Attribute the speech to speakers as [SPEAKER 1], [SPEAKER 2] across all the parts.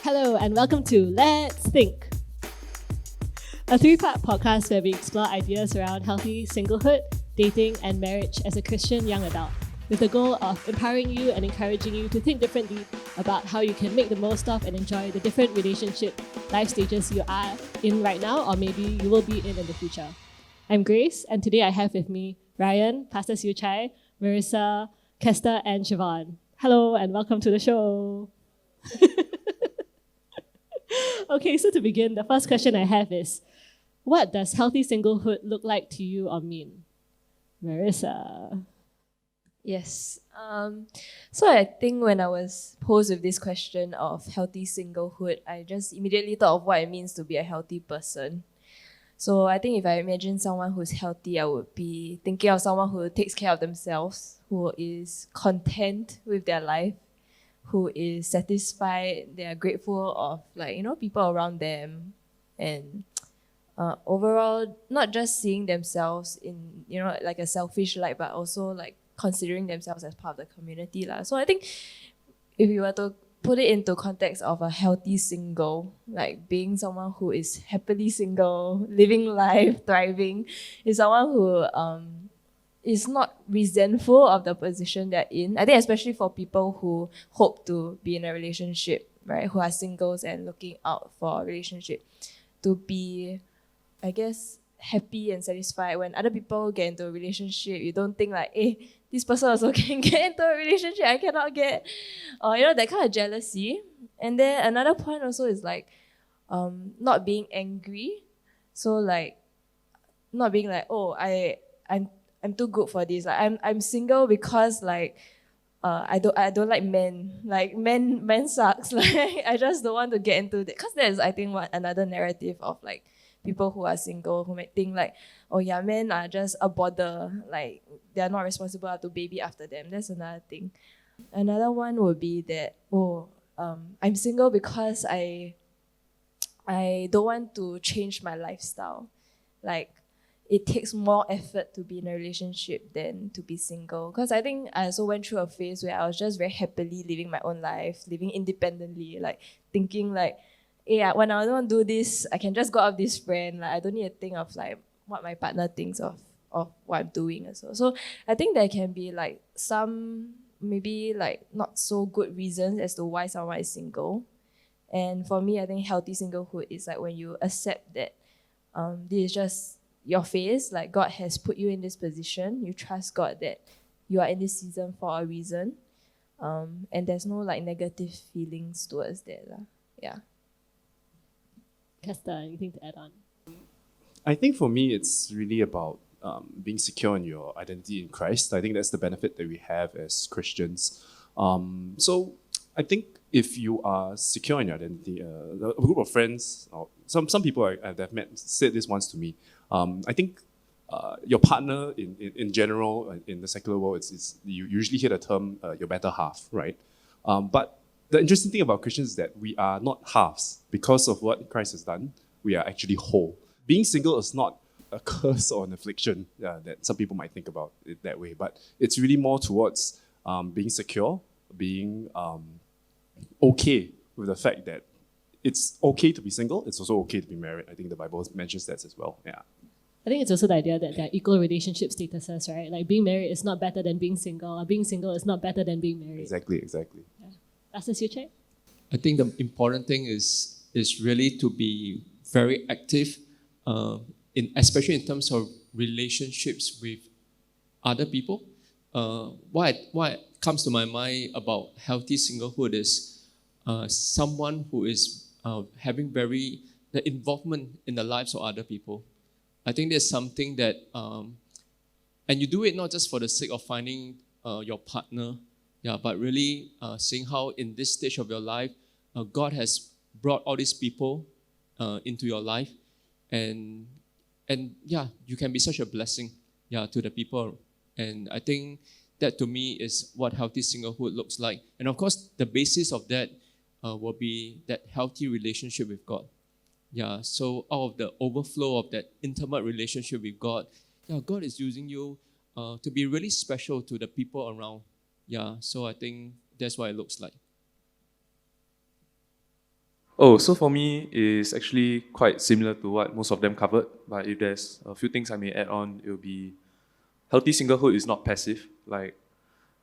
[SPEAKER 1] Hello and welcome to Let's Think, a three-part podcast where we explore ideas around healthy singlehood, dating, and marriage as a Christian young adult, with the goal of empowering you and encouraging you to think differently about how you can make the most of and enjoy the different relationship life stages you are in right now or maybe you will be in the future. I'm Grace, and today I have with me Ryan, Pastor Siu Chai, Marissa, Kester, and Siobhan. Hello and welcome to the show. Okay, so to begin, the first question I have is, what does healthy singlehood look like to you or mean? Marissa.
[SPEAKER 2] Yes. So I think when I was posed with this question of healthy singlehood, I just immediately thought of what it means to be a healthy person. So I think if I imagine someone who's healthy, I would be thinking of someone who takes care of themselves, who is content with their life, who is satisfied, they are grateful of people around them, and overall not just seeing themselves in like a selfish light, but also like considering themselves as part of the community lah. So I think if you were to put it into context of a healthy single, like being someone who is happily single, living life, thriving, is someone who is not resentful of the position they're in. I think especially for people who hope to be in a relationship, right, who are singles and looking out for a relationship, to be, I guess, happy and satisfied when other people get into a relationship. You don't think like, hey, this person also can get into a relationship, I cannot get, or that kind of jealousy. And then another point also is like not being angry. So like not being like, oh, I'm too good for this. Like I'm single because like I don't like men. Like men sucks. Like I just don't want to get into that, because there's, I think, another narrative of like people who are single who might think like, oh yeah, men are just a bother, like they're not responsible to baby after them. That's another thing. Another one would be that, I'm single because I don't want to change my lifestyle. Like it takes more effort to be in a relationship than to be single. Because I think I also went through a phase where I was just very happily living my own life, living independently, like thinking like, yeah, when I don't do this, I can just go out with this friend. Like I don't need to think of like what my partner thinks of what I'm doing also. So I think there can be like some maybe like not so good reasons as to why someone is single. And for me, I think healthy singlehood is like when you accept that this is just your phase, like God has put you in this position. You trust God that you are in this season for a reason. And there's no like negative feelings towards that. Yeah.
[SPEAKER 1] Kester, anything to add on?
[SPEAKER 3] I think for me, it's really about being secure in your identity in Christ. I think that's the benefit that we have as Christians. So I think if you are secure in your identity, a group of friends, or some people I've met said this once to me. I think your partner in general, in the secular world, it's you usually hear the term your better half, right? But the interesting thing about Christians is that we are not halves. Because of what Christ has done, we are actually whole. Being single is not a curse or an affliction that some people might think about it that way, but it's really more towards being secure, being okay with the fact that it's okay to be single, it's also okay to be married. I think the Bible mentions that as well. Yeah.
[SPEAKER 1] I think it's also the idea that there are equal relationship statuses, right? Like being married is not better than being single, or being single is not better than being married.
[SPEAKER 3] Exactly.
[SPEAKER 1] Yeah. Pastor Siu Chai?
[SPEAKER 4] I think the important thing is really to be very active, especially in terms of relationships with other people. What comes to my mind about healthy singlehood is someone who is having the involvement in the lives of other people. I think there's something that, and you do it not just for the sake of finding your partner, but really seeing how in this stage of your life, God has brought all these people into your life, and you can be such a blessing, to the people. And I think that to me is what healthy singlehood looks like. And of course, the basis of that will be that healthy relationship with God. So out of the overflow of that intimate relationship with God, God is using you to be really special to the people around. So I think that's what it looks like.
[SPEAKER 5] Oh, so for me, it's actually quite similar to what most of them covered. But if there's a few things I may add on, it will be healthy singlehood is not passive. Like,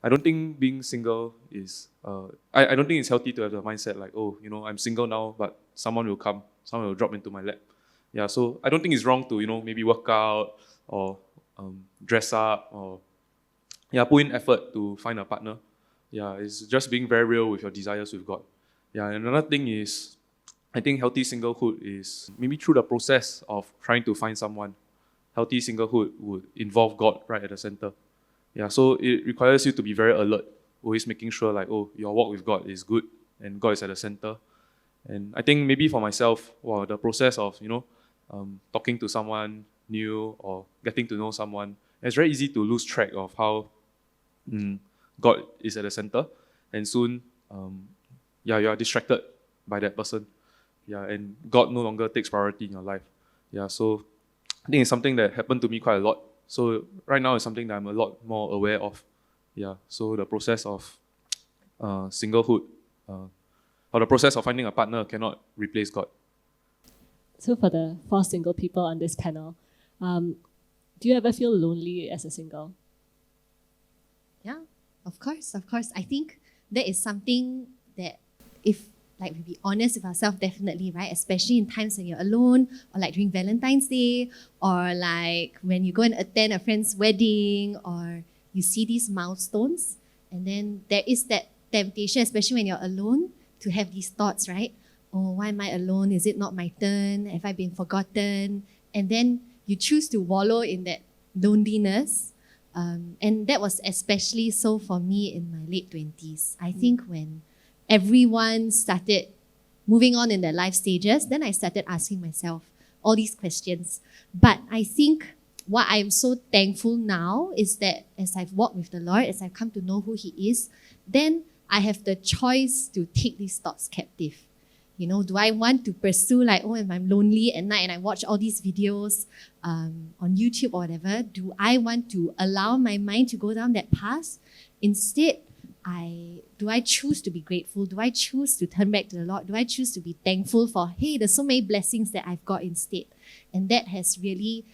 [SPEAKER 5] I don't think being single is, I don't think it's healthy to have the mindset like, oh, I'm single now, but someone will come, someone will drop into my lap. Yeah, so I don't think it's wrong to, maybe work out or dress up or, put in effort to find a partner. Yeah, it's just being very real with your desires with God. Yeah, and another thing is, I think healthy singlehood is maybe through the process of trying to find someone. Healthy singlehood would involve God right at the center. Yeah, so it requires you to be very alert, always making sure like, oh, your walk with God is good and God is at the center. And I think maybe for myself, the process of, talking to someone new or getting to know someone, it's very easy to lose track of how God is at the center. And soon, you are distracted by that person. Yeah, and God no longer takes priority in your life. Yeah, so I think it's something that happened to me quite a lot. So right now it's something that I'm a lot more aware of. Yeah, so the process of singlehood or the process of finding a partner cannot replace God.
[SPEAKER 1] So for the 4 single people on this panel, do you ever feel lonely as a single?
[SPEAKER 6] Yeah, of course. I think that is something that if we be honest with ourselves, definitely, right? Especially in times when you're alone, or like during Valentine's Day, or like when you go and attend a friend's wedding, or you see these milestones, and then there is that temptation, especially when you're alone, to have these thoughts, right? Oh, why am I alone? Is it not my turn? Have I been forgotten? And then you choose to wallow in that loneliness. And that was especially so for me in my late 20s. I think when everyone started moving on in their life stages, then I started asking myself all these questions. But I think what I'm so thankful now is that as I've walked with the Lord, as I've come to know who He is, then I have the choice to take these thoughts captive. Do I want to pursue if I'm lonely at night and I watch all these videos on YouTube or whatever, do I want to allow my mind to go down that path? Instead, do I choose to be grateful? Do I choose to turn back to the Lord? Do I choose to be thankful for, hey, there's so many blessings that I've got instead? And that has really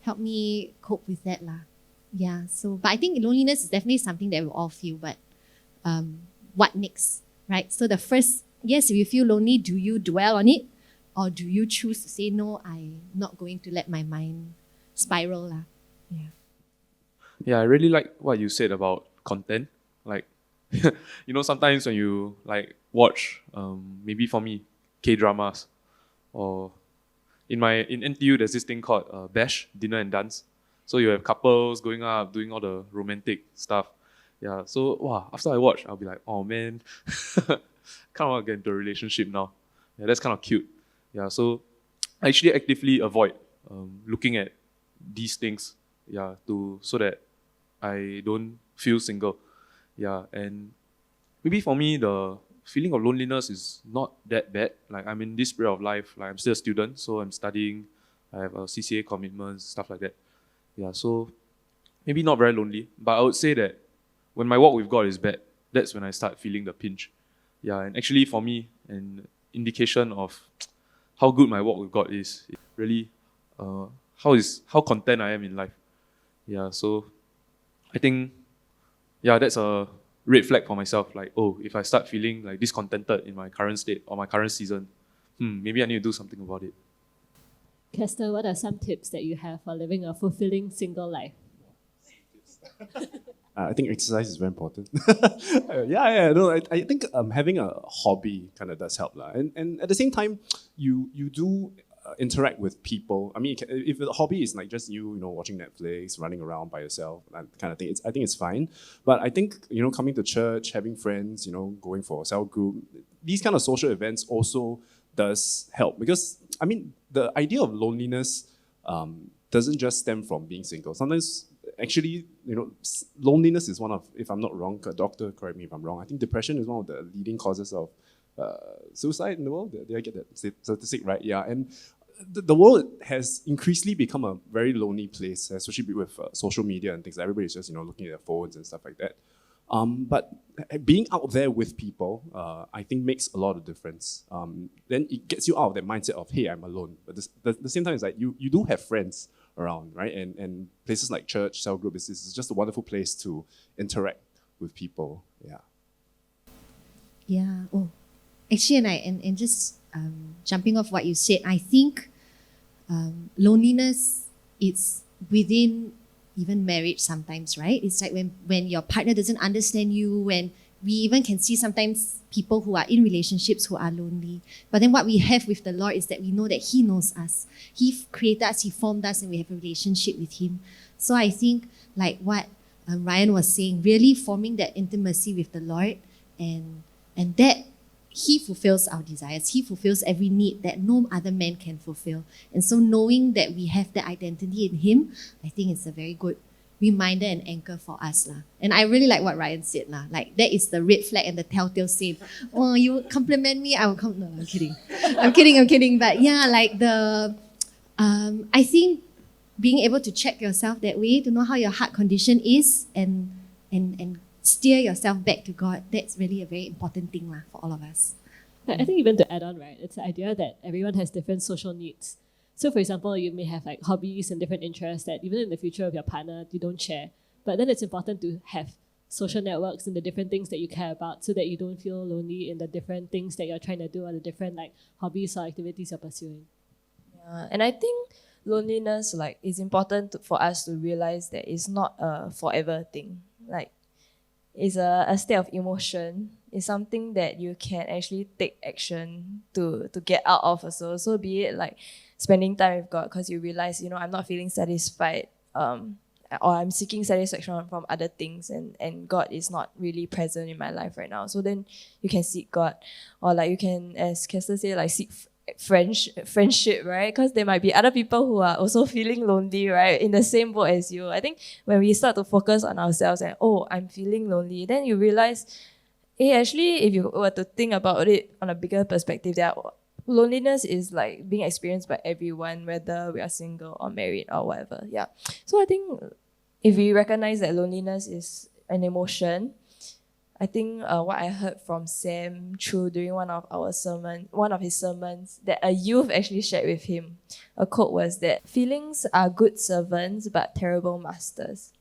[SPEAKER 6] helped me cope with that. Yeah, but I think loneliness is definitely something that we all feel, but what next, right? So the first, yes, if you feel lonely, do you dwell on it? Or do you choose to say, no, I'm not going to let my mind spiral? Yeah.
[SPEAKER 5] Yeah, I really like what you said about content. Like, sometimes when you watch, maybe for me, K-dramas, or in NTU, there's this thing called Bash, Dinner and Dance. So you have couples going up, doing all the romantic stuff. Yeah, so after I watch, I'll be like, oh man, kind of want to get into a relationship now. Yeah, that's kind of cute. Yeah, so I actually actively avoid looking at these things, so that I don't feel single. Yeah, and maybe for me, the feeling of loneliness is not that bad. I'm in this period of life, I'm still a student, so I'm studying, I have CCA commitments, stuff like that. Yeah, so maybe not very lonely, but I would say that when my walk with God is bad, that's when I start feeling the pinch. Yeah, and actually for me, an indication of how good my walk with God is really how content I am in life. Yeah, so I think that's a red flag for myself. If I start feeling discontented in my current state or my current season, maybe I need to do something about it.
[SPEAKER 1] Kester, what are some tips that you have for living a fulfilling single life?
[SPEAKER 3] I think exercise is very important. I think having a hobby kind of does help. And at the same time, you do interact with people. I mean, if the hobby is just you watching Netflix, running around by yourself, that kind of thing, I think it's fine. But I think, coming to church, having friends, going for a cell group, these kind of social events also does help. Because, I mean, the idea of loneliness doesn't just stem from being single. Sometimes, actually, loneliness is one of, if I'm not wrong, a doctor, correct me if I'm wrong, I think depression is one of the leading causes of suicide in the world. Did I get that statistic right? Yeah, and the world has increasingly become a very lonely place, especially with social media and things. Everybody's just looking at their phones and stuff like that. But being out there with people, I think makes a lot of difference. Then it gets you out of that mindset of, hey, I'm alone. But the same time, it's like you do have friends around, right? And places like church, cell group, is just a wonderful place to interact with people. Yeah.
[SPEAKER 6] Yeah. Oh, actually, and just jumping off what you said, I think loneliness is within even marriage sometimes, right? It's like when your partner doesn't understand you, when we even can see sometimes people who are in relationships who are lonely. But then what we have with the Lord is that we know that He knows us. He created us, He formed us, and we have a relationship with Him. So I think like what Ryan was saying, really forming that intimacy with the Lord, and that He fulfills our desires. He fulfills every need that no other man can fulfill. And so knowing that we have that identity in Him, I think it's a very good reminder and anchor for us. And I really like what Ryan said. Like that is the red flag and the telltale sign. Oh, you compliment me, I will come. No, I'm kidding. I'm kidding. But yeah, like I think being able to check yourself that way, to know how your heart condition is, and steer yourself back to God, that's really a very important thing for all of us.
[SPEAKER 1] I think even to add on, right, it's the idea that everyone has different social needs. So for example, you may have like hobbies and different interests that even in the future with your partner, you don't share. But then it's important to have social networks and the different things that you care about so that you don't feel lonely in the different things that you're trying to do or the different like hobbies or activities you're pursuing.
[SPEAKER 2] Yeah, and I think loneliness is important for us to realize that it's not a forever thing. Like it's a state of emotion. It's something that you can actually take action to get out of also. So be it like spending time with God because you realize, I'm not feeling satisfied, or I'm seeking satisfaction from other things, and God is not really present in my life right now. So then you can seek God, or like you can, as Kester say, like seek friendship, right? Because there might be other people who are also feeling lonely, right, in the same boat as you. I think when we start to focus on ourselves and I'm feeling lonely, then you realize, hey, actually, if you were to think about it on a bigger perspective, loneliness is like being experienced by everyone, whether we are single or married or whatever. Yeah. So I think if we recognize that loneliness is an emotion, I think what I heard from Sam Chu during one of his sermons, that a youth actually shared with him, a quote was that feelings are good servants but terrible masters.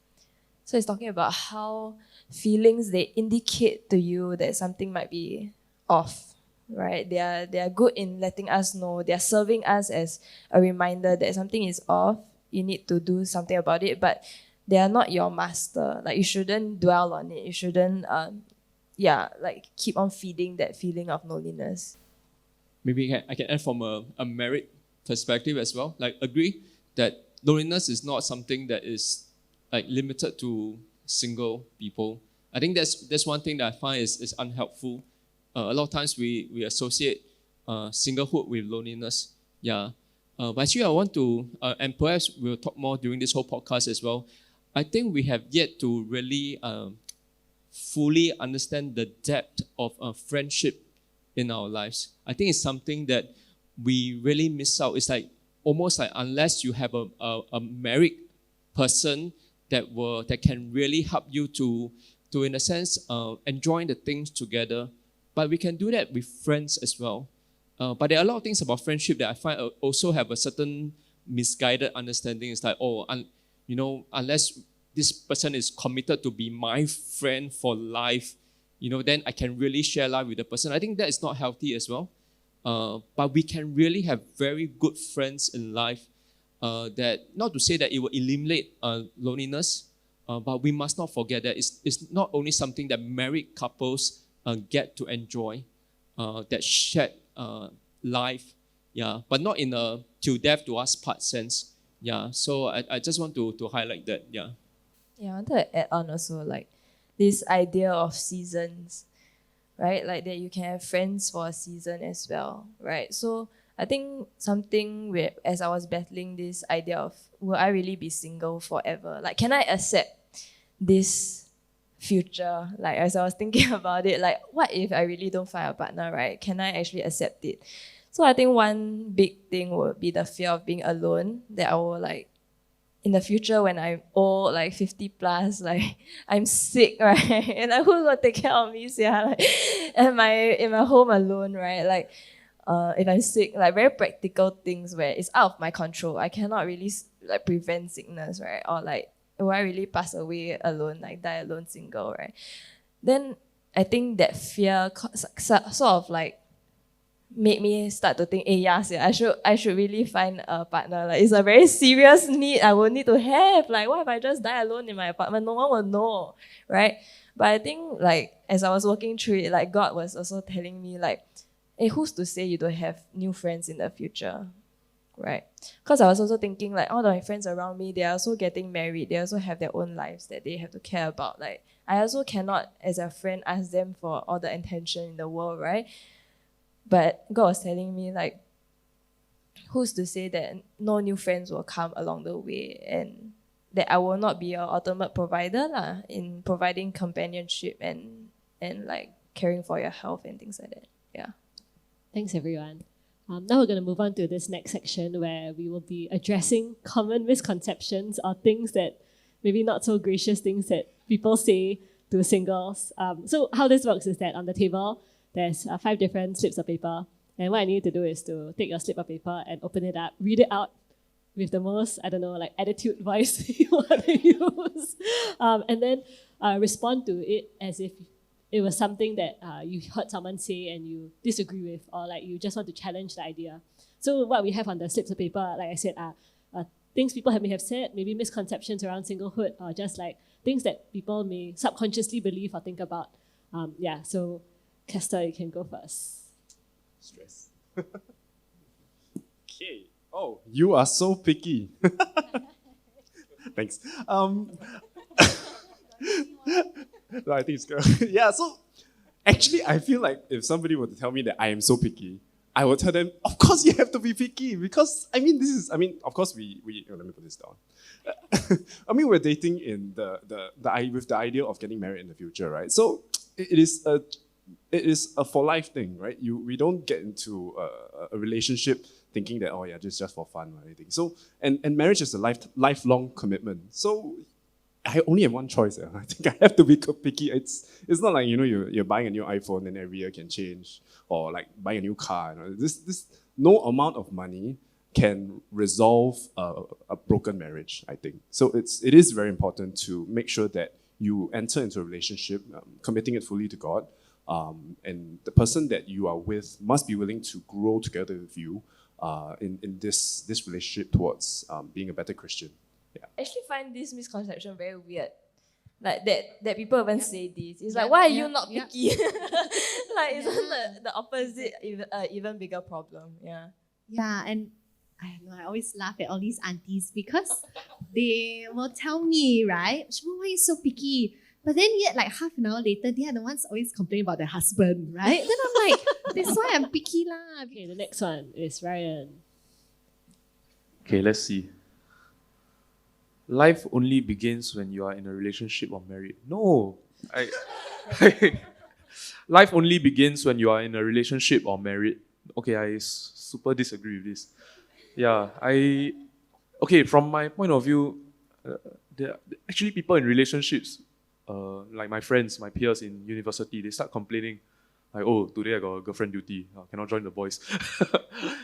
[SPEAKER 2] So he's talking about how feelings, they indicate to you that something might be off, right? They are good in letting us know. They are serving us as a reminder that something is off. You need to do something about it, but they are not your master. Like you shouldn't dwell on it. You shouldn't, keep on feeding that feeling of loneliness.
[SPEAKER 4] Maybe I can add from a married perspective as well. Like agree that loneliness is not something that is like limited to single people. I think that's one thing that I find is unhelpful. A lot of times we associate singlehood with loneliness. Yeah. But actually I want to, and perhaps we'll talk more during this whole podcast as well. I think we have yet to really fully understand the depth of friendship in our lives. I think it's something that we really miss out. It's like almost like unless you have a married person that can really help you to in a sense enjoy the things together. But we can do that with friends as well. But there are a lot of things about friendship that I find also have a certain misguided understanding. It's like, unless this person is committed to be my friend for life, then I can really share life with the person. I think that is not healthy as well. But we can really have very good friends in life. That not to say that it will eliminate loneliness, but we must not forget that it's not only something that married couples get to enjoy, that shared life, but not in a till death do us part sense. So I just want to highlight that.
[SPEAKER 2] Yeah, I wanted to add on also like this idea of seasons, right? Like that you can have friends for a season as well, right? So I think something where, as I was battling this idea of, will I really be single forever? Like, can I accept this future? Like, as I was thinking about it, like, what if I really don't find a partner, right? Can I actually accept it? So I think one big thing would be the fear of being alone, that I will like in the future when I'm old, like 50 plus, like I'm sick, right? And like, who's gonna take care of me? Yeah, like in my home alone, right? Like if I'm sick, like very practical things where it's out of my control. I cannot really like prevent sickness, right? Or like will I really pass away alone, like die alone, single, right? Then I think that fear sort of like made me start to think, yes, yeah, I should really find a partner. Like it's a very serious need I will need to have. Like what if I just die alone in my apartment? No one will know, right? But I think like as I was working through it, like God was also telling me like, hey, who's to say you don't have new friends in the future? Right? Because I was also thinking like all my friends around me, they are also getting married. They also have their own lives that they have to care about. Like I also cannot, as a friend, ask them for all the attention in the world, right? But God was telling me like, who's to say that no new friends will come along the way and that I will not be your ultimate provider lah, in providing companionship and like caring for your health and things like that. Yeah.
[SPEAKER 1] Thanks, everyone. Now we're going to move on to this next section where we will be addressing common misconceptions or things that maybe not so gracious things that people say to singles. So how this works is that on the table, there's 5 different slips of paper. And what I need to do is to take your slip of paper and open it up, read it out with the most, I don't know, like attitude voice you want to use. And then respond to it as if it was something that you heard someone say and you disagree with, or like you just want to challenge the idea. So what we have on the slips of paper, like I said, are things people may have said, maybe misconceptions around singlehood, or just like things that people may subconsciously believe or think about. So Kester, you can go first.
[SPEAKER 3] Stress. Okay. Oh, you are so picky. Thanks. No, I think it's good. Yeah, so actually, I feel like if somebody were to tell me that I am so picky, I would tell them, of course you have to be picky because, of course we let me put this down. We're dating in with the idea of getting married in the future, right? So it is a for life thing, right? We don't get into a relationship thinking that, oh yeah, just for fun or anything. So and marriage is a lifelong commitment. So I only have one choice. I think I have to be picky. It's not like you're buying a new iPhone and every year can change, or like buying a new car. This no amount of money can resolve a broken marriage, I think. So it is very important to make sure that you enter into a relationship, committing it fully to God, and the person that you are with must be willing to grow together with you in this relationship towards being a better Christian. Yeah.
[SPEAKER 2] I actually find this misconception very weird. Like that people even say this. It's like, why are you not picky? Like, isn't the opposite even bigger problem? Yeah.
[SPEAKER 6] Yeah, and I know I always laugh at all these aunties because they will tell me, right, why are you so picky? But then yet, like half an hour later, they are the ones always complaining about their husband, right? Then I'm like, that's why I'm picky lah.
[SPEAKER 1] Okay, the next one is Ryan.
[SPEAKER 5] Okay, let's see. Life only begins when you are in a relationship or married. No. Life only begins when you are in a relationship or married. Okay, I super disagree with this. Yeah, from my point of view, there are actually people in relationships, like my friends, my peers in university, they start complaining, like, oh, today I got a girlfriend duty, cannot join the boys,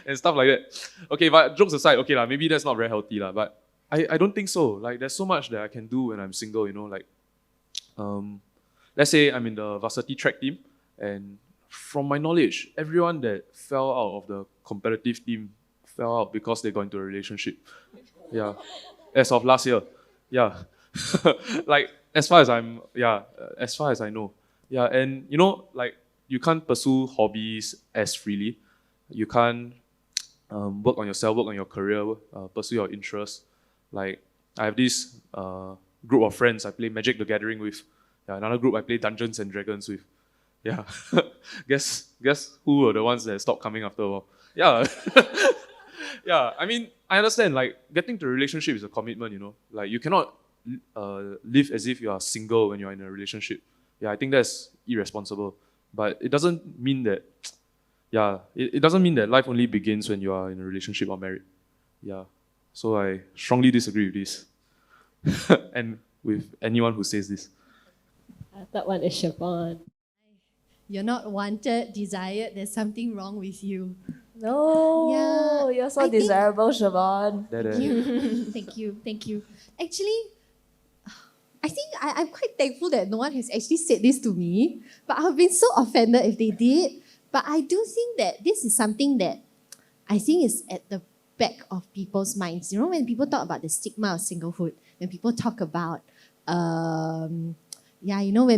[SPEAKER 5] and stuff like that. Okay, but jokes aside, okay lah, maybe that's not very healthy lah, but I don't think so. Like, there's so much that I can do when I'm single, like, let's say I'm in the varsity track team, and from my knowledge, everyone that fell out of the competitive team fell out because they got into a relationship. Yeah, as of last year. Yeah, like as far as I know. Yeah, and like you can't pursue hobbies as freely. You can't work on yourself, work on your career, pursue your interests. Like I have this group of friends I play Magic the Gathering with. Yeah, another group I play Dungeons and Dragons with. Yeah, guess who were the ones that stopped coming after a while? Yeah. Yeah, I understand, like, getting to a relationship is a commitment, Like, you cannot live as if you are single when you're in a relationship. Yeah, I think that's irresponsible. But it doesn't mean that, it doesn't mean that life only begins when you are in a relationship or married. Yeah, so I strongly disagree with this. and with anyone who says this.
[SPEAKER 1] That one is Siobhan.
[SPEAKER 6] You're not wanted, desired. There's something wrong with you.
[SPEAKER 2] No,
[SPEAKER 6] Yeah,
[SPEAKER 2] you're so
[SPEAKER 6] I think-
[SPEAKER 2] desirable, Siobhan.
[SPEAKER 6] Thank you. Thank you. Actually, I think I'm quite thankful that no one has actually said this to me, but I've been so offended if they did. But I do think that this is something that I think is at the back of people's minds. You know, when people talk about the stigma of singlehood, when people talk about, when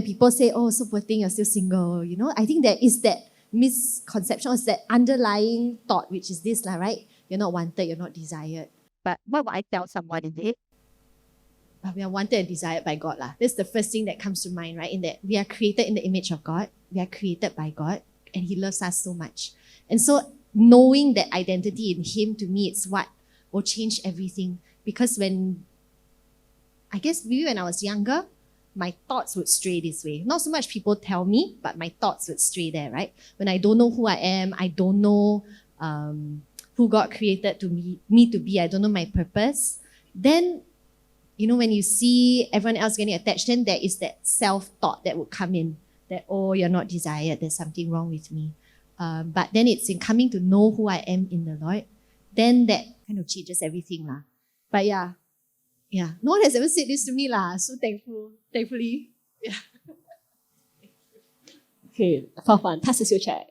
[SPEAKER 6] people say, oh, so poor thing, you're still single, I think there is that misconception, or that underlying thought, which is this, right? You're not wanted, you're not desired.
[SPEAKER 7] But what would I tell someone in it?
[SPEAKER 6] But we are wanted and desired by God. That's the first thing that comes to mind, right? In that we are created in the image of God. We are created by God, and He loves us so much. And so knowing that identity in Him, to me, it's what will change everything. Because maybe when I was younger, my thoughts would stray this way. Not so much people tell me, but my thoughts would stray there, right? When I don't know who I am, I don't know who God created me to be, I don't know my purpose, then, when you see everyone else getting attached, then there is that self-thought that would come in, that, oh, you're not desired, there's something wrong with me. But then it's in coming to know who I am in the Lord, then that kind of changes everything. But yeah, no one has ever said this to me. So thankfully. Yeah.
[SPEAKER 1] Okay, fourth one, 他是小trẻ.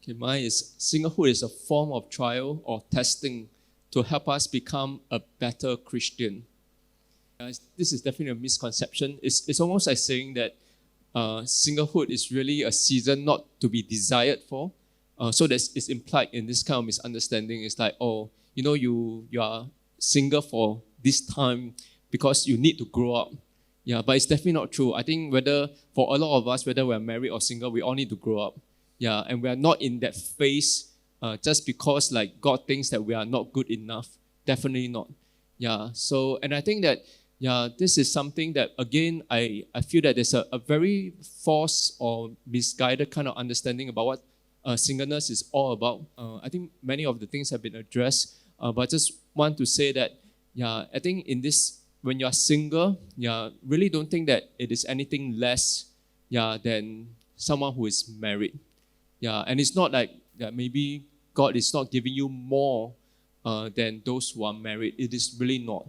[SPEAKER 4] Okay, mine is singlehood is a form of trial or testing to help us become a better Christian. This is definitely a misconception. It's almost like saying that singlehood is really a season not to be desired for. So it's implied in this kind of misunderstanding. It's like, you are single for this time because you need to grow up. Yeah, but it's definitely not true. I think for a lot of us, whether we're married or single, we all need to grow up. Yeah, and we are not in that phase just because God thinks that we are not good enough. Definitely not. Yeah, and I think that, this is something that, again, I feel that there's a very false or misguided kind of understanding about what singleness is all about. I think many of the things have been addressed, but I just want to say that, I think in this, when you're single, really don't think that it is anything less, than someone who is married. And it's not like maybe God is not giving you more than those who are married. It is really not.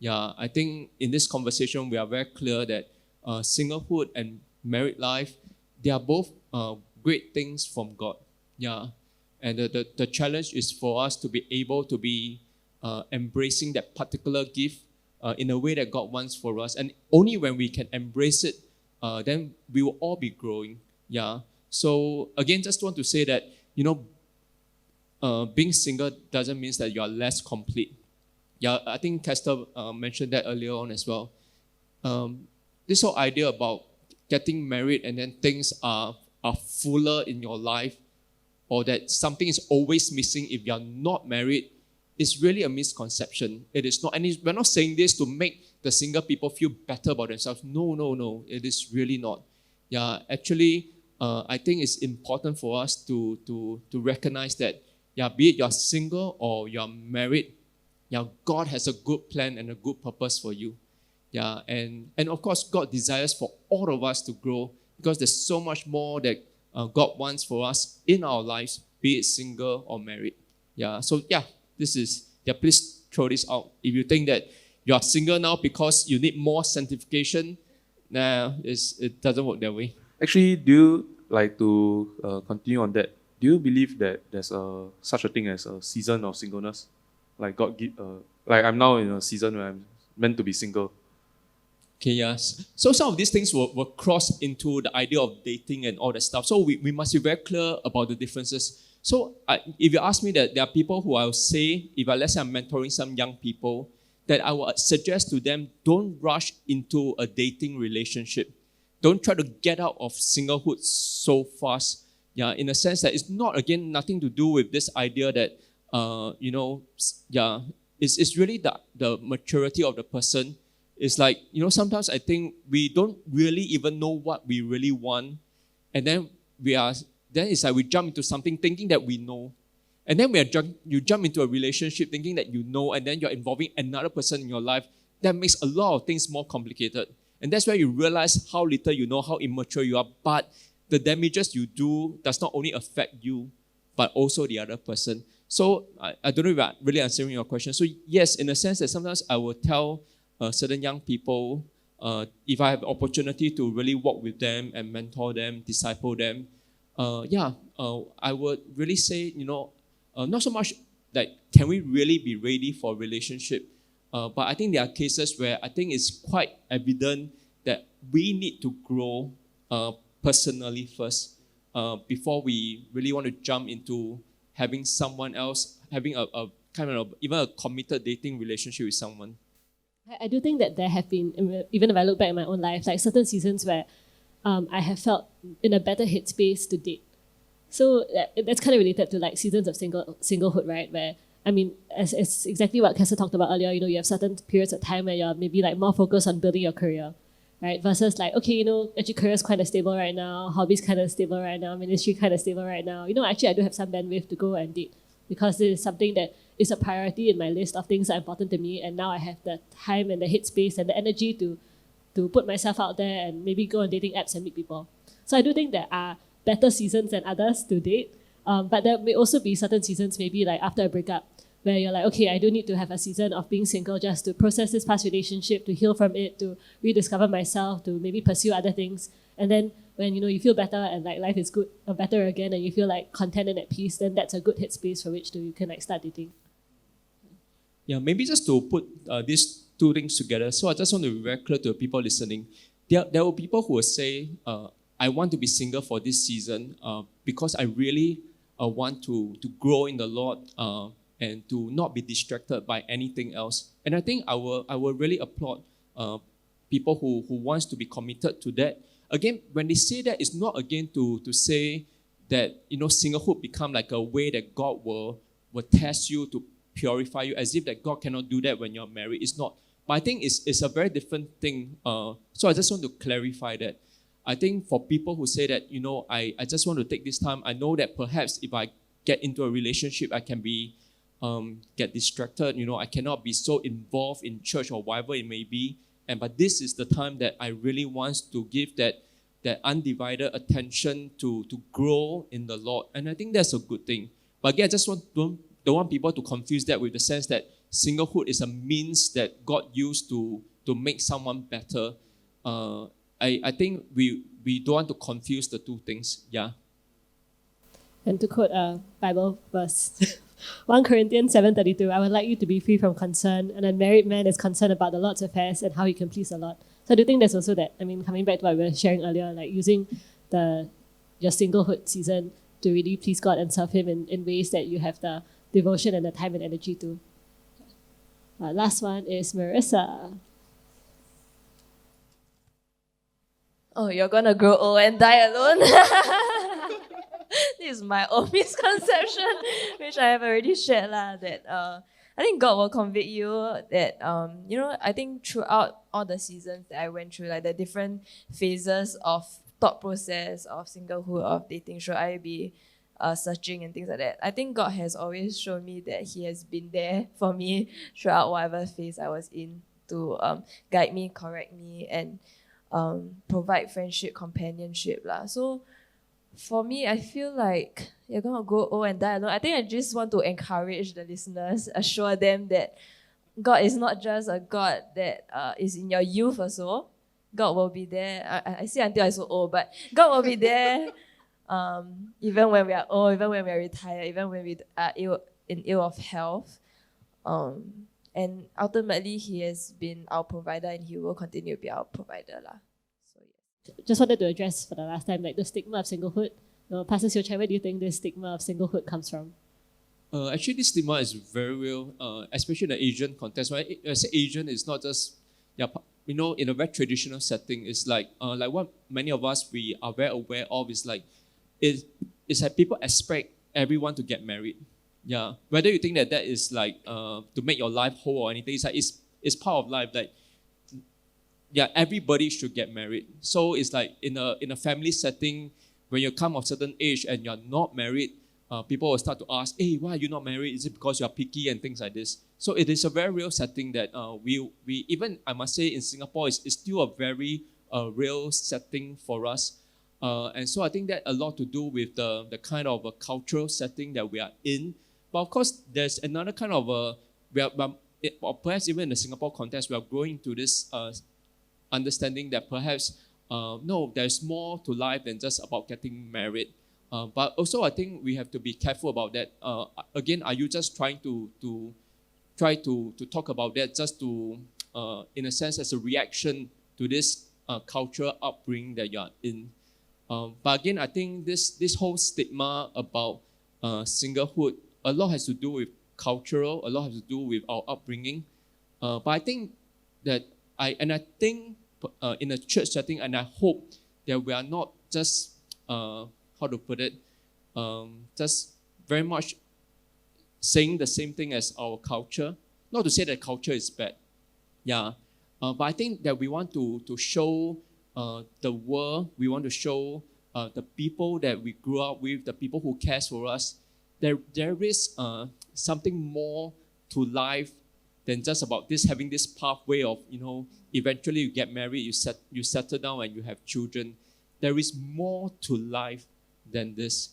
[SPEAKER 4] I think in this conversation, we are very clear that singlehood and married life, they are both great things from God. And the challenge is for us to be able to be embracing that particular gift in a way that God wants for us. And only when we can embrace it, then we will all be growing. So again, just want to say that, being single doesn't mean that you are less complete. I think Kester mentioned that earlier on as well. This whole idea about getting married and then things are fuller in your life, or that something is always missing if you're not married, is really a misconception. It is not. And we're not saying this to make the single people feel better about themselves. No. It is really not. Actually, I think it's important for us to recognize that, be it you're single or you're married, God has a good plan and a good purpose for you. And of course, God desires for all of us to grow, because there's so much more that God wants for us in our lives, be it single or married. Please throw this out. If you think that you are single now because you need more sanctification, it doesn't work that way.
[SPEAKER 5] Actually, do you like to continue on that? Do you believe that there's such a thing as a season of singleness? Like God I'm now in a season where I'm meant to be single.
[SPEAKER 4] Okay, yes. So some of these things will cross into the idea of dating and all that stuff. So we must be very clear about the differences. So if you ask me, that there are people who I will say, let's say I'm mentoring some young people, that I would suggest to them, don't rush into a dating relationship. Don't try to get out of singlehood so fast. In a sense that it's not, again, nothing to do with this idea that, it's really the maturity of the person. It's like, sometimes I think we don't really even know what we really want. And then it's like we jump into something thinking that we know. And then you jump into a relationship thinking that you know, and then you're involving another person in your life that makes a lot of things more complicated. And that's where you realize how little you know, how immature you are. But the damages you do does not only affect you, but also the other person. So I don't know if I'm really answering your question. So yes, in a sense that sometimes I will tell certain young people, if I have the opportunity to really work with them and mentor them, disciple them, I would really say, not so much that can we really be ready for a relationship, but I think there are cases where I think it's quite evident that we need to grow personally first before we really want to jump into having someone else, having a kind of even a committed dating relationship with someone.
[SPEAKER 1] I do think that there have been, even if I look back in my own life, like certain seasons where I have felt in a better headspace to date. So that's kind of related to like seasons of singlehood, right? Where, I mean, as exactly what Kessa talked about earlier, you have certain periods of time where you're maybe like more focused on building your career, right? Versus like, okay, actually career is kind of stable right now, hobbies kind of stable right now, ministry kind of stable right now. Actually I do have some bandwidth to go and date because this is something that is a priority in my list of things that are important to me, and now I have the time and the headspace and the energy to put myself out there and maybe go on dating apps and meet people. So I do think there are better seasons than others to date, but there may also be certain seasons, maybe like after a breakup, where you're like, okay, I do need to have a season of being single just to process this past relationship, to heal from it, to rediscover myself, to maybe pursue other things. And then when you feel better and like life is good or better again, and you feel like content and at peace, then that's a good headspace for which you can like start dating.
[SPEAKER 4] Yeah, maybe just to put these two things together. So I just want to be very clear to people listening. There were people who will say, I want to be single for this season because I really want to grow in the Lord and to not be distracted by anything else. And I think I will really applaud people who wants to be committed to that. Again, when they say that, it's not again to say that singlehood become like a way that God will test you to purify you, as if that God cannot do that when you're married. It's not. But I think it's a very different thing. So I just want to clarify that. I think for people who say that, I just want to take this time, I know that perhaps if I get into a relationship, I can be get distracted. I cannot be so involved in church or whatever it may be. But this is the time that I really want to give that undivided attention to grow in the Lord. And I think that's a good thing. But again, I just don't want people to confuse that with the sense that singlehood is a means that God used to make someone better. I think we don't want to confuse the two things. Yeah.
[SPEAKER 1] And to quote a Bible verse, 1 Corinthians 7:32, I would like you to be free from concern. An unmarried man is concerned about the Lord's affairs and how he can please the Lord. So I do think there's also that, coming back to what we were sharing earlier, like using your singlehood season to really please God and serve Him in ways that you have the devotion and the time and energy to. Last one is Marissa.
[SPEAKER 2] Oh, you're gonna grow old and die alone? This is my own misconception, which I have already shared that I think God will convict you that I think throughout all the seasons that I went through, like the different phases of thought process, of singlehood, of dating, should I be searching and things like that, I think God has always shown me that He has been there for me throughout whatever phase I was in to guide me, correct me, and provide friendship, companionship. So for me, I feel like you're going to grow old and die alone. I think I just want to encourage the listeners, assure them that God is not just a God that is in your youth or so. God will be there. I say until I'm so old, but God will be there even when we are old, even when we are retired, even when we are ill of health. And ultimately, He has been our provider and He will continue to be our provider. So, yes.
[SPEAKER 1] Just wanted to address for the last time, like the stigma of singlehood. Pastor Seo Chai, where do you think this stigma of singlehood comes from?
[SPEAKER 4] Actually, this stigma is very real, especially in the Asian context. When I say Asian, it's not just, in a very traditional setting. It's like what many of us we are very aware of is like, it's like people expect everyone to get married. Yeah, whether you think that is like to make your life whole or anything, it's like it's part of life. Like, yeah, everybody should get married. So it's like in a family setting, when you come of certain age and you're not married, people will start to ask, hey, why are you not married? Is it because you're picky and things like this? So it is a very real setting that we even, I must say, in Singapore, it's still a very real setting for us. And so I think that a lot to do with the kind of a cultural setting that we are in. But of course, there's another kind of or perhaps even in the Singapore context, we are growing to this understanding that perhaps, no, there's more to life than just about getting married. But also, I think we have to be careful about that. Again, are you just trying to talk about that just to, in a sense, as a reaction to this cultural upbringing that you are in? But again, I think this whole stigma about singlehood, a lot has to do with cultural, a lot has to do with our upbringing. But I think that I think in a church setting, and I hope that we are not just how to put it, just very much saying the same thing as our culture. Not to say that culture is bad, yeah. But I think that we want to show the world, we want to show the people that we grew up with, the people who cares for us, there is something more to life than just about having this pathway of, eventually you get married, you settle down and you have children. There is more to life than this.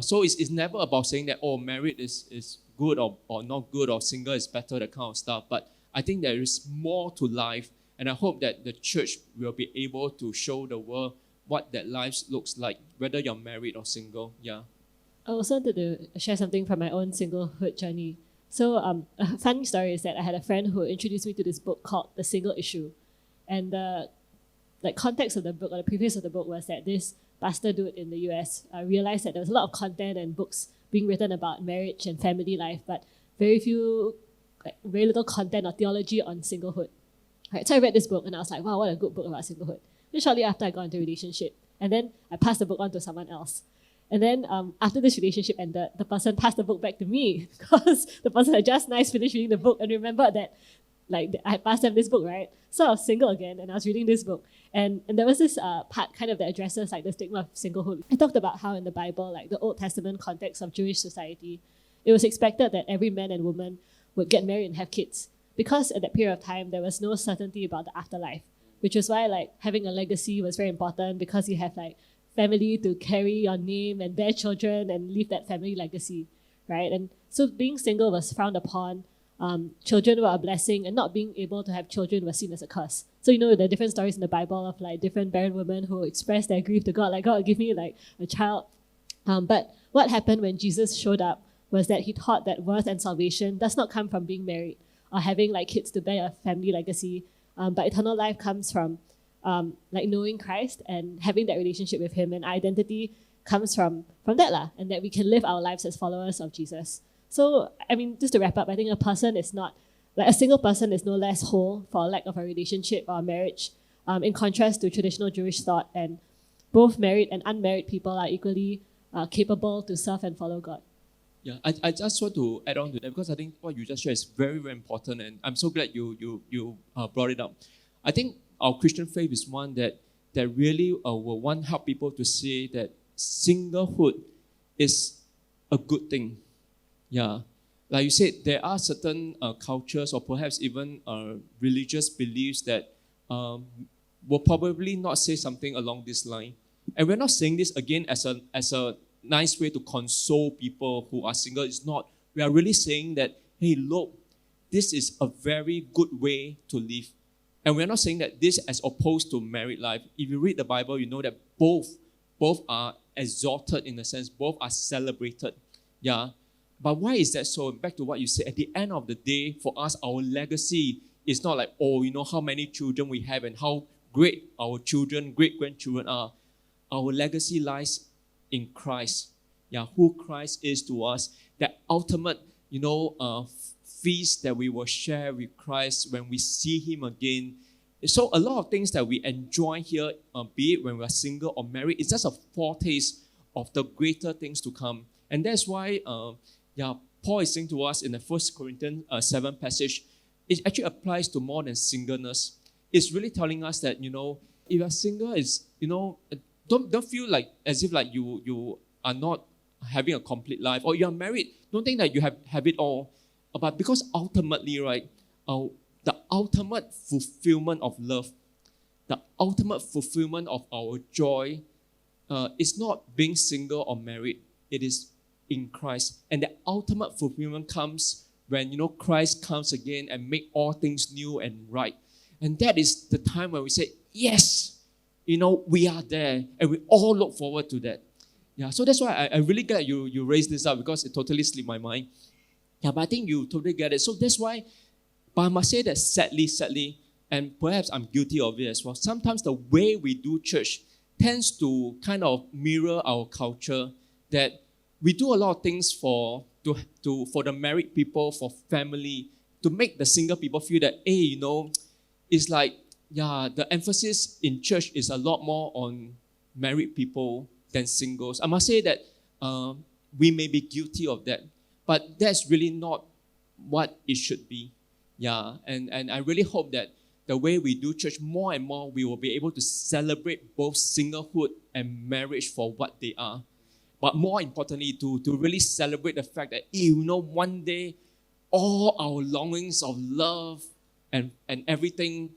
[SPEAKER 4] So it's never about saying that, oh, married is good or not good, or single is better, that kind of stuff. But I think there is more to life. And I hope that the church will be able to show the world what that life looks like, whether you're married or single. Yeah.
[SPEAKER 1] I also wanted to share something from my own singlehood journey. So a funny story is that I had a friend who introduced me to this book called The Single Issue. And the context of the book, or the preface of the book, was that this pastor dude in the US realized that there was a lot of content and books being written about marriage and family life, but very little content or theology on singlehood. Right, so I read this book and I was like, wow, what a good book about singlehood. Then shortly after, I got into a relationship. And then I passed the book on to someone else. And then after this relationship ended, the person passed the book back to me because the person had just finished reading the book and remembered that I had passed them this book, right? So I was single again and I was reading this book. And there was this part kind of that addresses the stigma of singlehood. It talked about how in the Bible, the Old Testament context of Jewish society, it was expected that every man and woman would get married and have kids. Because at that period of time, there was no certainty about the afterlife, which is why having a legacy was very important, because you have family to carry your name and bear children and leave that family legacy, right? And so being single was frowned upon. Children were a blessing, and not being able to have children was seen as a curse. So there are different stories in the Bible of different barren women who expressed their grief to God, God, give me a child. But what happened when Jesus showed up was that he taught that worth and salvation does not come from being married or having kids to bear a family legacy, but eternal life comes from knowing Christ and having that relationship with him, and identity comes from that, and that we can live our lives as followers of Jesus. So, just to wrap up, I think a single person is no less whole for lack of a relationship or a marriage, in contrast to traditional Jewish thought, and both married and unmarried people are equally capable to serve and follow God.
[SPEAKER 4] Yeah, I just want to add on to that, because I think what you just shared is very, very important, and I'm so glad you brought it up. I think our Christian faith is one that really will want help people to say that singlehood is a good thing. Yeah, like you said, there are certain cultures or perhaps even religious beliefs that will probably not say something along this line. And we're not saying this again as a nice way to console people who are single. It's not. We are really saying that, hey, look, this is a very good way to live. And we're not saying that this as opposed to married life. If you read the Bible, you know that both are exalted in a sense, both are celebrated. Yeah. But why is that so? Back to what you said, at the end of the day, for us, our legacy is not how many children we have and how great our children, great-grandchildren are. Our legacy lies in Christ. Yeah, who Christ is to us. That ultimate, feast that we will share with Christ when we see him again. So a lot of things that we enjoy here, be it when we're single or married, it's just a foretaste of the greater things to come. And that's why Paul is saying to us in the 1 Corinthians 7 passage, it actually applies to more than singleness. It's really telling us that, if you're single, don't feel as if you are not having a complete life, or you're married, don't think that you have it all. But because ultimately, right, the ultimate fulfillment of love, the ultimate fulfillment of our joy is not being single or married. It is in Christ. And the ultimate fulfillment comes when, Christ comes again and make all things new and right. And that is the time when we say, yes, we are there. And we all look forward to that. Yeah, so that's why I really glad you raised this up, because it totally slipped my mind. Yeah, but I think you totally get it. So that's why, but I must say that sadly, and perhaps I'm guilty of it as well, sometimes the way we do church tends to kind of mirror our culture, that we do a lot of things for the married people, for family, to make the single people feel that, hey, it's like, yeah, the emphasis in church is a lot more on married people than singles. I must say that we may be guilty of that, but that's really not what it should be. Yeah, and I really hope that the way we do church, more and more, we will be able to celebrate both singlehood and marriage for what they are. But more importantly, to really celebrate the fact that, one day, all our longings of love and everything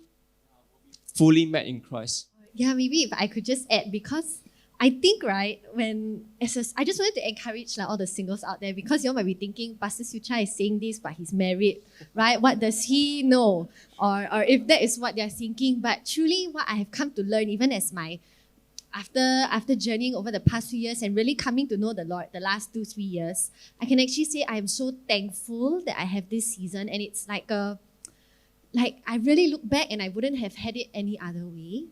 [SPEAKER 4] fully met in Christ.
[SPEAKER 6] Yeah, maybe if I could just add, because I think, right, I just wanted to encourage all the singles out there, because you might be thinking, Pastor Sucha is saying this, but he's married, right? What does he know? Or if that is what they're thinking. But truly, what I have come to learn, even as after journeying over the past few years and really coming to know the Lord the last 2-3 years, I can actually say I am so thankful that I have this season. And it's like I really look back and I wouldn't have had it any other way.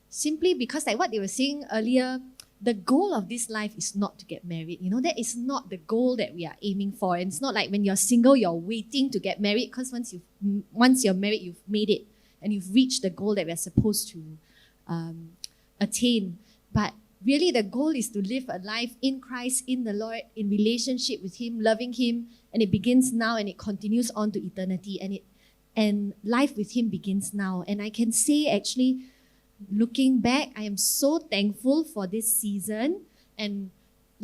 [SPEAKER 6] Simply because, like what they were saying earlier, the goal of this life is not to get married. That is not the goal that we are aiming for. And it's not like when you're single, you're waiting to get married, because once you're married, you've made it and you've reached the goal that we're supposed to attain. But really, the goal is to live a life in Christ, in the Lord, in relationship with Him, loving Him, and it begins now and it continues on to eternity. And life with Him begins now. And I can say, actually, looking back, I am so thankful for this season. And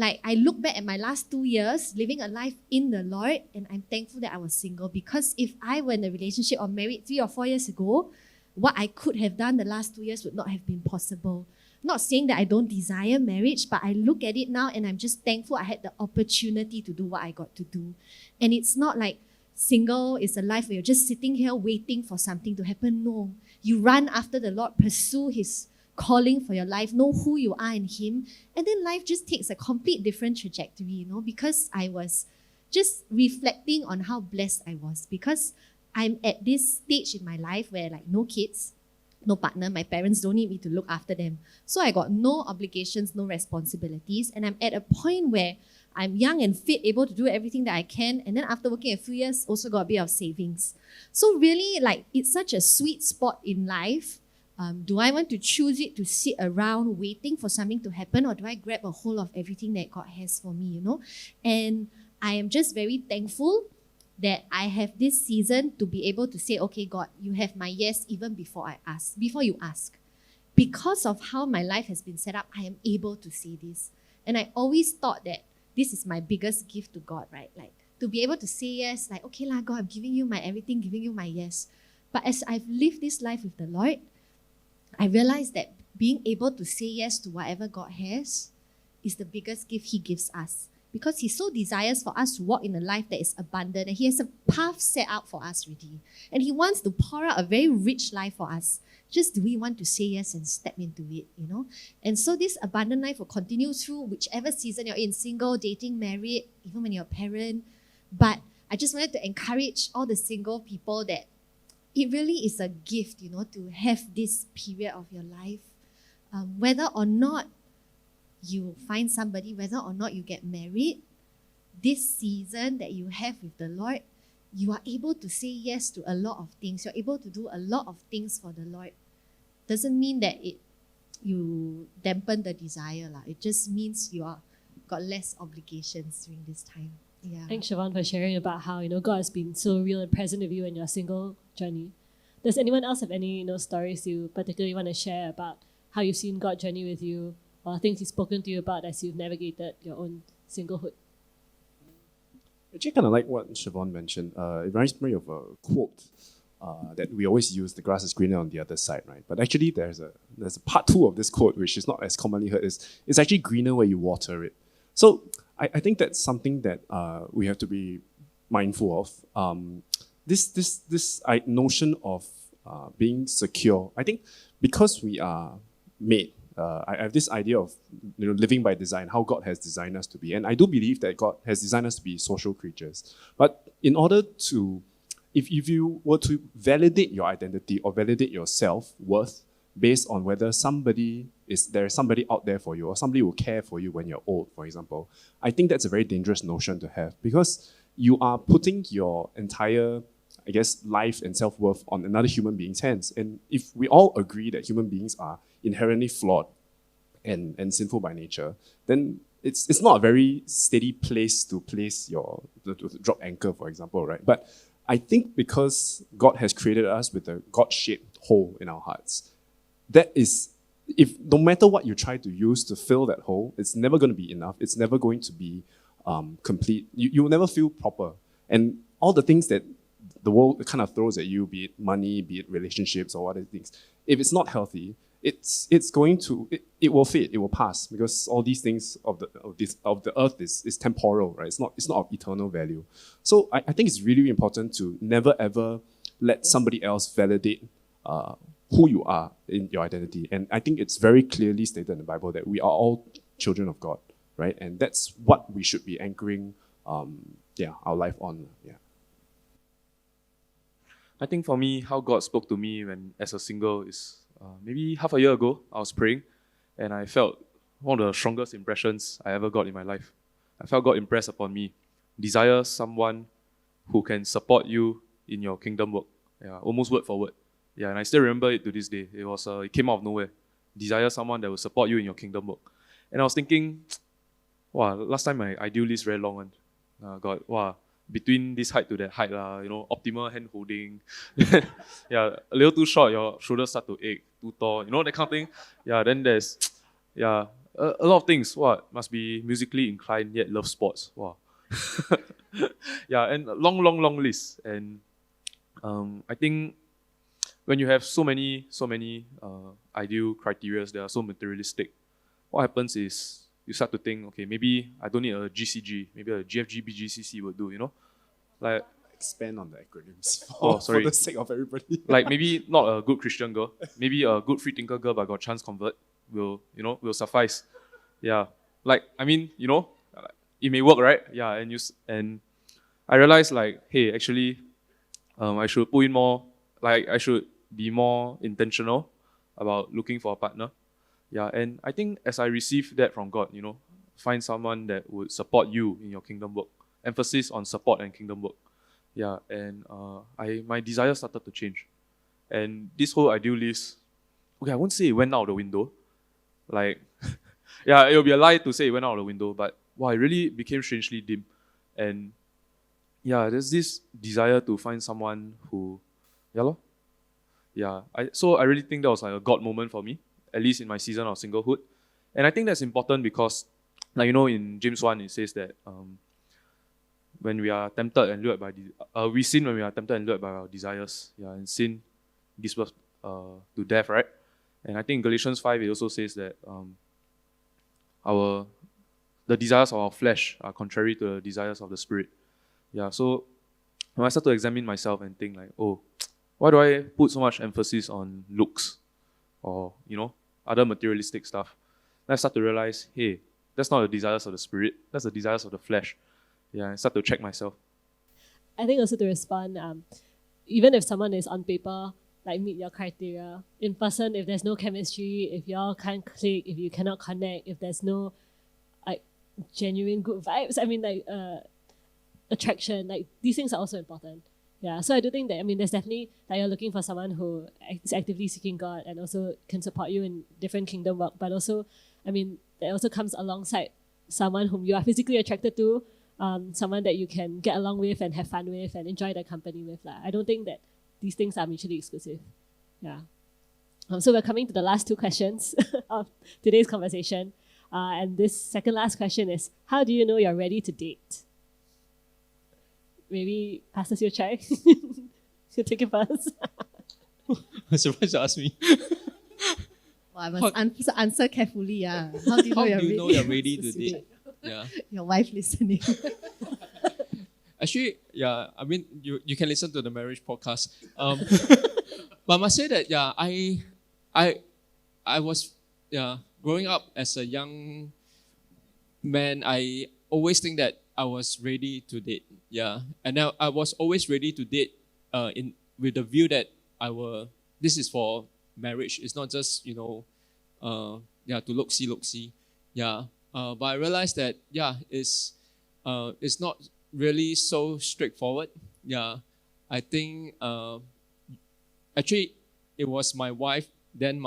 [SPEAKER 6] I look back at my last 2 years living a life in the Lord, and I'm thankful that I was single, because if I were in a relationship or married 3 or 4 years ago, what I could have done the last 2 years would not have been possible. Not saying that I don't desire marriage, but I look at it now and I'm just thankful I had the opportunity to do what I got to do. And it's not like single is a life where you're just sitting here waiting for something to happen. No. You run after the Lord, pursue His calling for your life, know who you are in Him, and then life just takes a complete different trajectory, because I was just reflecting on how blessed I was, because I'm at this stage in my life where no kids, no partner, my parents don't need me to look after them. So I got no obligations, no responsibilities, and I'm at a point where I'm young and fit, able to do everything that I can. And then after working a few years, also got a bit of savings. So really, it's such a sweet spot in life. Do I want to choose it to sit around waiting for something to happen, or do I grab a hold of everything that God has for me, And I am just very thankful that I have this season to be able to say, okay, God, you have my yes even before you ask. Because of how my life has been set up, I am able to say this. And I always thought that this is my biggest gift to God, right? To be able to say yes, okay lah, God, I'm giving you my everything, giving you my yes. But as I've lived this life with the Lord, I realized that being able to say yes to whatever God has is the biggest gift He gives us. Because He so desires for us to walk in a life that is abundant, and He has a path set out for us already. And He wants to pour out a very rich life for us. Just do we want to say yes and step into it, And so this abundant life will continue through whichever season you're in, single, dating, married, even when you're a parent. But I just wanted to encourage all the single people that it really is a gift, to have this period of your life. Whether or not you find somebody, whether or not you get married, this season that you have with the Lord, you are able to say yes to a lot of things. You're able to do a lot of things for the Lord. Doesn't mean that you dampen the desire. It just means you are got less obligations during this time. Yeah.
[SPEAKER 1] Thanks, Siobhan, for sharing about how God has been so real and present with you in your single journey. Does anyone else have any stories you particularly want to share about how you've seen God journey with you, or things He's spoken to you about as you've navigated your own singlehood?
[SPEAKER 3] Actually, kind of like what Siobhan mentioned. It reminds me of a quote that we always use: "The grass is greener on the other side," right? But actually, there's a part two of this quote which is not as commonly heard. It's actually greener where you water it. So I think that's something that we have to be mindful of. This notion of being secure. I think because we are made. I have this idea of living by design, how God has designed us to be. And I do believe that God has designed us to be social creatures. But in order to, if you were to validate your identity or validate your self-worth based on whether there is somebody out there for you or somebody will care for you when you're old, for example, I think that's a very dangerous notion to have, because you are putting your entire life and self-worth on another human being's hands. And if we all agree that human beings are inherently flawed and sinful by nature, then it's not a very steady place to place to drop anchor, for example, right? But I think because God has created us with a God-shaped hole in our hearts, that is, if no matter what you try to use to fill that hole, it's never going to be enough. It's never going to be complete. You will never feel proper. And all the things that the world kind of throws at you, be it money, be it relationships or other things, if it's not healthy, it will fade, it will pass, because all these things of the earth is temporal, right? It's not of eternal value. So I think it's really important to never ever let somebody else validate who you are in your identity. And I think it's very clearly stated in the Bible that we are all children of God, right? And that's what we should be anchoring our life on. Yeah.
[SPEAKER 5] I think for me, how God spoke to me when as a single is maybe half a year ago, I was praying and I felt one of the strongest impressions I ever got in my life. I felt God impress upon me. Desire someone who can support you in your kingdom work. Yeah, almost word for word. Yeah, and I still remember it to this day. It came out of nowhere. Desire someone that will support you in your kingdom work. And I was thinking, wow, last time my ideal list very long one. God, wow, between this height to that height, optimal hand holding. Yeah, a little too short, your shoulders start to ache, too tall, that kind of thing. Yeah, then there's, a lot of things. What must be musically inclined yet love sports. Wow. Yeah, and a long list. And I think when you have so many ideal criteria that are so materialistic, what happens is you start to think, okay, maybe I don't need a GCG, maybe a GFG, BGCC would do, Like,
[SPEAKER 3] expand on the acronyms
[SPEAKER 5] sorry.
[SPEAKER 3] for the sake of everybody.
[SPEAKER 5] Like maybe not a good Christian girl, maybe a good free thinker girl but got chance convert will suffice. Yeah, like I mean, it may work, right? Yeah, and I realized like, hey, actually, I should put in more. Like I should be more intentional about looking for a partner. Yeah, and I think as I received that from God, find someone that would support you in your kingdom work. Emphasis on support and kingdom work. Yeah, and my desire started to change. And this whole ideal list, okay, I won't say it went out the window. Like, yeah, it would be a lie to say it went out the window, but wow, it really became strangely dim. And yeah, there's this desire to find someone who, so I really think that was like a God moment for me, at least in my season of singlehood. And I think that's important because, like, in James 1, it says that when we are tempted and lured by, we sin when we are tempted and lured by our desires. Yeah, and sin gives birth to death, right? And I think in Galatians 5, it also says that the desires of our flesh are contrary to the desires of the spirit. Yeah, so when I start to examine myself and think like, oh, why do I put so much emphasis on looks or, other materialistic stuff? Then I start to realize, hey, that's not the desires of the spirit, that's the desires of the flesh. Yeah, I start to check myself.
[SPEAKER 1] I think also to respond, even if someone is on paper, like meet your criteria, in person, if there's no chemistry, if y'all can't click, if you cannot connect, if there's no like genuine good vibes, I mean like attraction, like these things are also important. Yeah, so I do think that, there's definitely that you're looking for someone who is actively seeking God and also can support you in different kingdom work, but also, that also comes alongside someone whom you are physically attracted to, someone that you can get along with and have fun with and enjoy their company with. I don't think that these things are mutually exclusive. Yeah. So we're coming to the last two questions of today's conversation. And this second last question is, how do you know you're ready to date? Maybe Pastor Siu Chai, you take it first.
[SPEAKER 4] I'm surprised you asked me.
[SPEAKER 6] Well, I must answer carefully. How do you know,
[SPEAKER 4] How do you know you're ready to date? Yeah.
[SPEAKER 6] Your wife listening.
[SPEAKER 4] Actually, yeah, I mean, you can listen to the marriage podcast. But I must say that, yeah, I was, yeah, growing up as a young man, I always think that I was ready to date. Yeah. And now I was always ready to date with the view that this is for marriage. It's not just, to look-see. Yeah. But I realized that, yeah, it's not really so straightforward. Yeah. I think, actually, it was my wife, then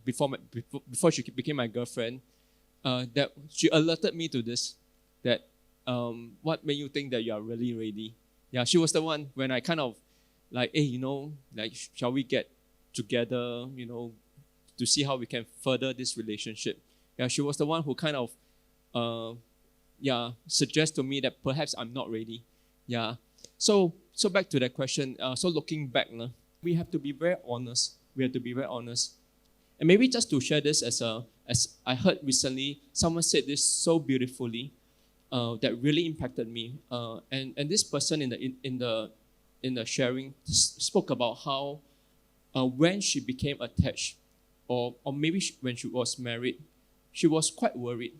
[SPEAKER 4] before she became my girlfriend, that she alerted me to this, that what made you think that you are really ready? Yeah, she was the one when I kind of like, hey, shall we get together, to see how we can further this relationship. Yeah, she was the one who kind of suggest to me that perhaps I'm not ready. Yeah. So back to that question. So looking back, we have to be very honest. And maybe just to share this as I heard recently, someone said this so beautifully that really impacted me. And this person in the sharing spoke about how when she became attached, or maybe when she was married, she was quite worried.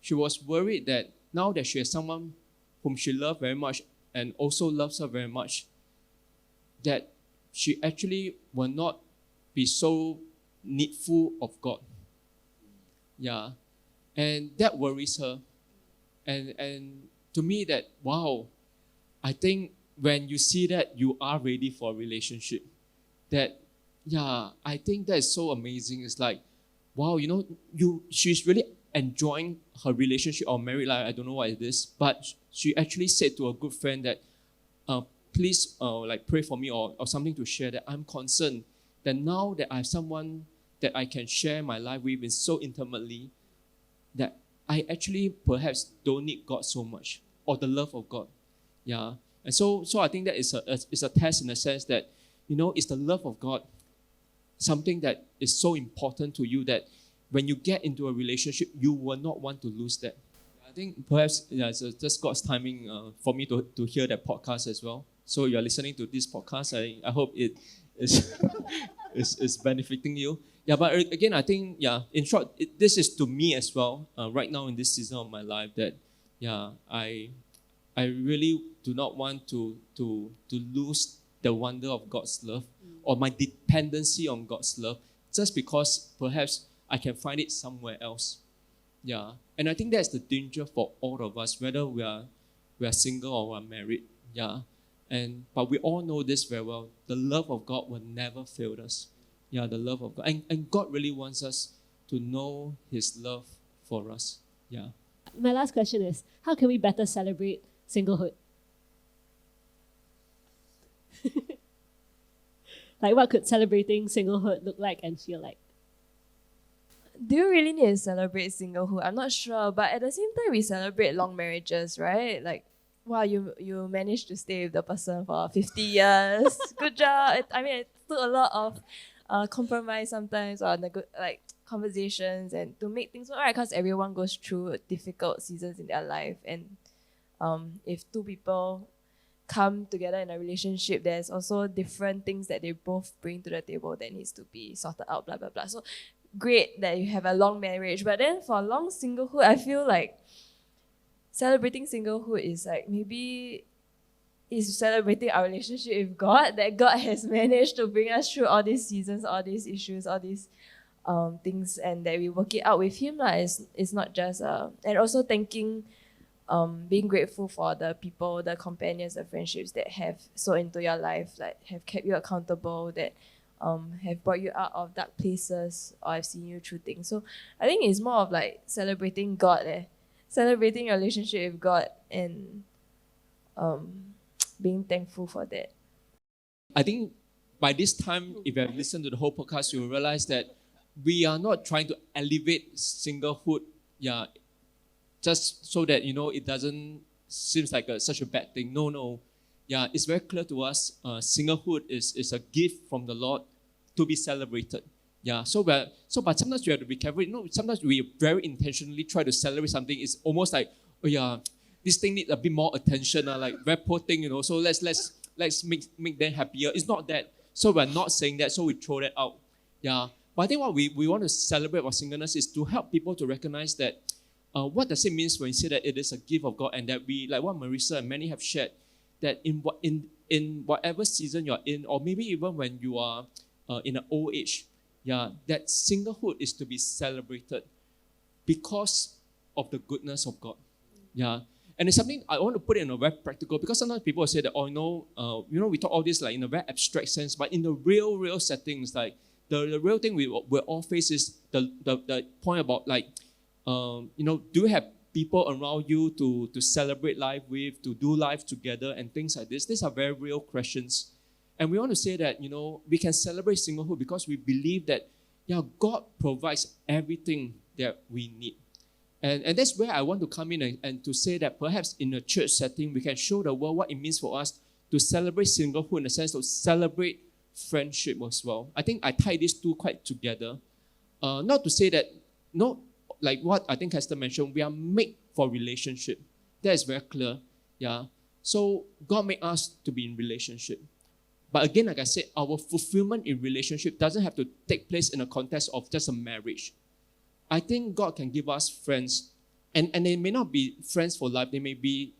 [SPEAKER 4] She was worried that now that she has someone whom she loved very much and also loves her very much, that she actually will not be so needful of God. Yeah. And that worries her. And to me that, wow, I think when you see that you are ready for a relationship, that, yeah, I think that is so amazing. It's like, wow, she's really enjoying her relationship or married life. I don't know what it is, but she actually said to a good friend that, please pray for me or something to share, that I'm concerned that now that I have someone that I can share my life with so intimately, that I actually perhaps don't need God so much or the love of God. Yeah. And so I think that is a test in the sense that, is the love of God something that is so important to you that when you get into a relationship, you will not want to lose that. I think perhaps it's just God's timing for me to hear that podcast as well. So you're listening to this podcast. I hope it is is benefiting you. Yeah, but again, I think, yeah, in short, this is to me as well, right now in this season of my life, that, yeah, I really do not want to lose the wonder of God's love or my dependency on God's love just because perhaps I can find it somewhere else. Yeah, and I think that's the danger for all of us, whether we are single or we are married. Yeah, but we all know this very well. The love of God will never fail us. Yeah, the love of God. And God really wants us to know His love for us. Yeah.
[SPEAKER 1] My last question is, how can we better celebrate singlehood? Like, what could celebrating singlehood look like and feel like?
[SPEAKER 2] Do you really need to celebrate singlehood? I'm not sure, but at the same time, we celebrate long marriages, right? Like, wow, you managed to stay with the person for 50 years. Good job. It took a lot of compromise sometimes, or conversations, and to make things work, right? Because everyone goes through difficult seasons in their life, and if two people come together in a relationship, there's also different things that they both bring to the table that needs to be sorted out, blah blah blah. So great that you have a long marriage, but then for long singlehood, I feel like celebrating singlehood is like maybe is celebrating our relationship with God, that God has managed to bring us through all these seasons, all these issues, all these things, and that we work it out with Him. It's not just and also thanking, being grateful for the people, the companions, the friendships that have so into your life, like have kept you accountable, that have brought you out of dark places, or have seen you through things. So I think it's more of like celebrating God, celebrating your relationship with God, and being thankful for that.
[SPEAKER 4] I think by this time, if you have listened to the whole podcast, you will realize that we are not trying to elevate singlehood, just so that, it doesn't seems like such a bad thing. No. Yeah, it's very clear to us, singlehood is a gift from the Lord to be celebrated. Yeah, but sometimes we have to be careful. Sometimes we very intentionally try to celebrate something. It's almost like, this thing needs a bit more attention, like very poor thing, so let's make them happier. It's not that. So we're not saying that, so we throw that out. Yeah. But I think what we want to celebrate about singleness is to help people to recognize that what does it mean when you say that it is a gift of God, and that we, like what Marissa and many have shared, that in whatever season you're in, or maybe even when you are in an old age, that singlehood is to be celebrated because of the goodness of God. Yeah. And it's something I want to put it in a very practical, because sometimes people say that, we talk all this like in a very abstract sense, but in the real settings, like the real thing we all face is the point about like, do you have people around you to celebrate life with, to do life together and things like this? These are very real questions. And we want to say that, we can celebrate singlehood because we believe that, God provides everything that we need. And that's where I want to come in and to say that perhaps in a church setting, we can show the world what it means for us to celebrate singlehood, in the sense to celebrate friendship as well. I think I tie these two quite together. Not to say that, like what I think Hester mentioned, we are made for relationship. That is very clear. Yeah. So God made us to be in relationship. But again, like I said, our fulfillment in relationship doesn't have to take place in a context of just a marriage. I think God can give us friends, and they may not be friends for life. They may be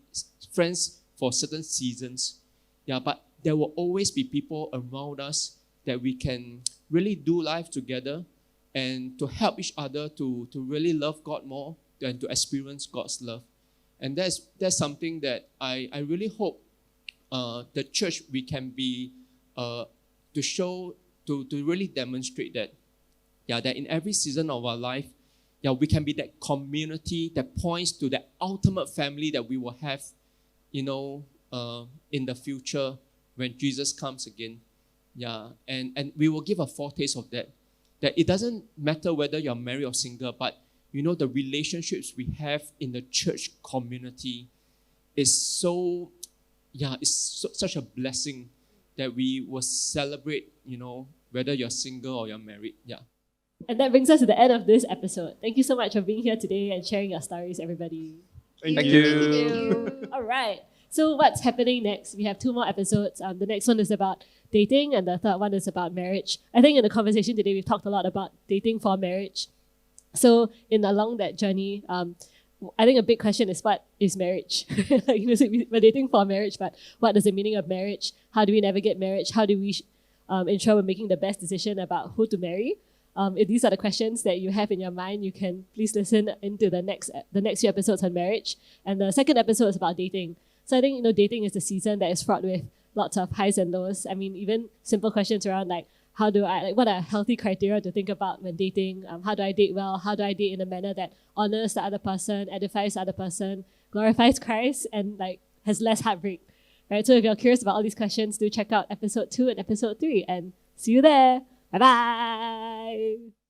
[SPEAKER 4] friends for certain seasons. Yeah, but there will always be people around us that we can really do life together and to help each other to really love God more and to experience God's love. And that's something that I really hope the church, we can be to show, to really demonstrate that, that in every season of our life, we can be that community that points to the ultimate family that we will have, in the future when Jesus comes again. Yeah, and we will give a foretaste of that. That it doesn't matter whether you're married or single, but the relationships we have in the church community is such a blessing that we will celebrate, whether you're single or you're married. Yeah.
[SPEAKER 1] And that brings us to the end of this episode. Thank you so much for being here today and sharing your stories, everybody.
[SPEAKER 5] Thank you.
[SPEAKER 1] All right. So what's happening next? We have 2 more episodes. The next one is about dating, and the third one is about marriage. I think in the conversation today, we've talked a lot about dating for marriage. So along that journey, I think a big question is, what is marriage? We're dating for marriage, but what is the meaning of marriage? How do we navigate marriage? How do we ensure we're making the best decision about who to marry? If these are the questions that you have in your mind, you can please listen into the next few episodes on marriage. And the second episode is about dating. So I think, dating is a season that is fraught with lots of highs and lows. I mean, even simple questions around like, what are healthy criteria to think about when dating? How do I date well? How do I date in a manner that honors the other person, edifies the other person, glorifies Christ, and has less heartbreak? Right? So if you're curious about all these questions, do check out episode 2 and episode 3, and see you there. Bye-bye.